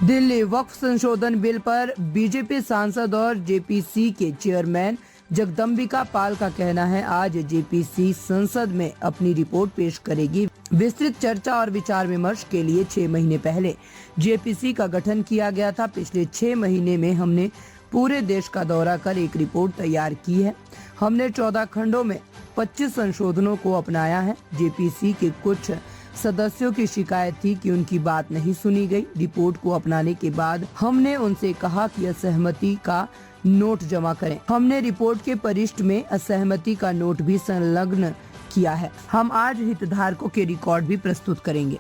दिल्ली वक्फ संशोधन बिल पर बीजेपी सांसद और जेपीसी के चेयरमैन जगदम्बिका पाल का कहना है आज जेपीसी संसद में अपनी रिपोर्ट पेश करेगी। विस्तृत चर्चा और विचार विमर्श के लिए 6 महीने पहले जेपीसी का गठन किया गया था। पिछले 6 महीने में हमने पूरे देश का दौरा कर एक रिपोर्ट तैयार की है। हमने 14 खंडों में 25 संशोधनों को अपनाया है। जेपीसी के कुछ सदस्यों की शिकायत थी कि उनकी बात नहीं सुनी गई। रिपोर्ट को अपनाने के बाद हमने उनसे कहा कि असहमति का नोट जमा करें। हमने रिपोर्ट के पृष्ठ में असहमति का नोट भी संलग्न किया है। हम आज हितधारकों के रिकॉर्ड भी प्रस्तुत करेंगे।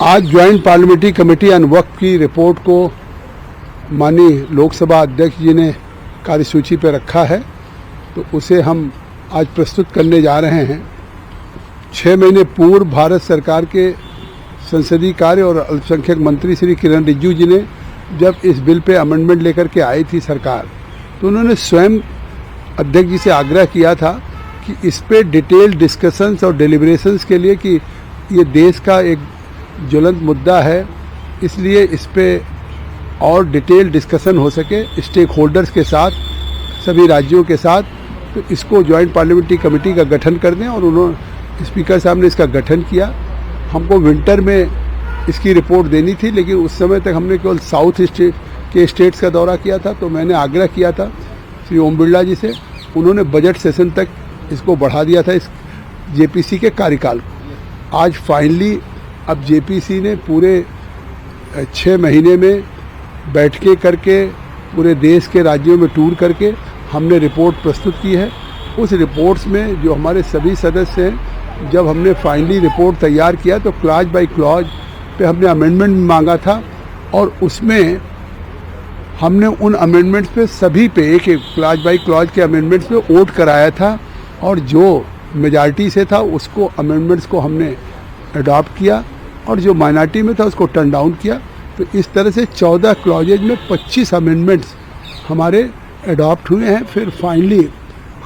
आज ज्वाइंट पार्लियामेंट्री कमेटी ऑन वक्फ की रिपोर्ट को माननीय लोकसभा अध्यक्ष जी ने कार्यसूची पर रखा है, तो उसे हम आज प्रस्तुत करने जा रहे हैं। 6 महीने पूर्व भारत सरकार के संसदीय कार्य और अल्पसंख्यक मंत्री श्री किरण रिजिजू जी ने जब इस बिल पे अमेंडमेंट लेकर के आई थी सरकार, तो उन्होंने स्वयं अध्यक्ष जी से आग्रह किया था कि इस पे डिटेल डिस्कशंस और डिलिब्रेशंस के लिए, कि ये देश का एक ज्वलंत मुद्दा है, इसलिए इस पे और डिटेल डिस्कशन हो सके स्टेक होल्डर्स के साथ, सभी राज्यों के साथ, तो इसको ज्वाइंट पार्लियामेंट्री कमेटी का गठन कर दें। और उन्होंने स्पीकर साहब ने इसका गठन किया। हमको विंटर में इसकी रिपोर्ट देनी थी, लेकिन उस समय तक हमने केवल साउथ के स्टेट्स का दौरा किया था। तो मैंने आग्रह किया था श्री ओम बिरला जी से, उन्होंने बजट सेशन तक इसको बढ़ा दिया था इस जेपीसी के कार्यकाल को। आज फाइनली अब जेपीसी ने पूरे 6 महीने में बैठकें करके पूरे देश के राज्यों में टूर करके हमने रिपोर्ट प्रस्तुत की है। उस रिपोर्ट्स में जो हमारे सभी सदस्य हैं, जब हमने फाइनली रिपोर्ट तैयार किया तो क्लॉज बाय क्लॉज पे हमने अमेंडमेंट मांगा था, और उसमें हमने उन अमेंडमेंट्स पे सभी पे एक क्लॉज बाय क्लॉज के अमेंडमेंट्स पे वोट कराया था, और जो मेजॉरिटी से था उसको अमेंडमेंट्स को हमने अडॉप्ट किया, और जो माइनॉरिटी में था उसको टर्न डाउन किया। तो इस तरह से 14 क्लॉजेज में 25 अमेंडमेंट्स हमारे अडॉप्ट हुए हैं। फिर फाइनली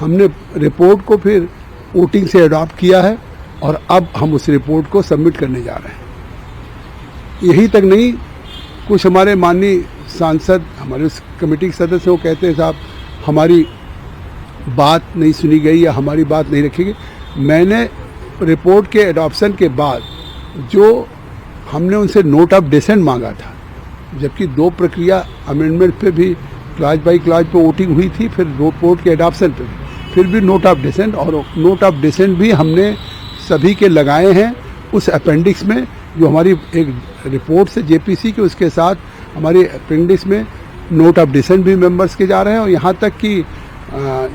हमने रिपोर्ट को फिर वोटिंग से अडॉप्ट किया है, और अब हम उस रिपोर्ट को सबमिट करने जा रहे हैं। यही तक नहीं, कुछ हमारे माननीय सांसद, हमारे उस कमेटी के सदस्य वो कहते हैं साहब हमारी बात नहीं सुनी गई या हमारी बात नहीं रखी गई। मैंने रिपोर्ट के एडॉप्शन के बाद जो हमने उनसे नोट ऑफ डिसेंट मांगा था, जबकि 2 प्रक्रिया अमेंडमेंट पे भी क्लॉज बाई क्लॉज पे वोटिंग हुई थी, फिर रिपोर्ट के एडॉप्शन पे फिर भी नोट ऑफ डिसेंट, और नोट ऑफ डिसेंट भी हमने सभी के लगाए हैं उस अपेंडिक्स में जो हमारी एक रिपोर्ट से जेपीसी के, उसके साथ हमारे अपेंडिक्स में नोट ऑफ डिसेंट भी मेंबर्स के जा रहे हैं। और यहाँ तक कि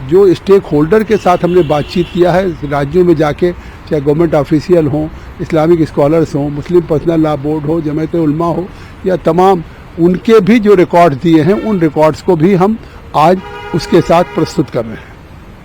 जो स्टेक होल्डर के साथ हमने बातचीत किया है राज्यों में जाके, चाहे गवर्नमेंट ऑफिशियल हों, इस्लामिक स्कॉलर्स हों, मुस्लिम पर्सनल लॉ बोर्ड हो, जमात उलमा हो, या तमाम उनके भी जो रिकॉर्ड्स दिए हैं, उन रिकॉर्ड्स को भी हम आज उसके साथ प्रस्तुत कर रहे हैं।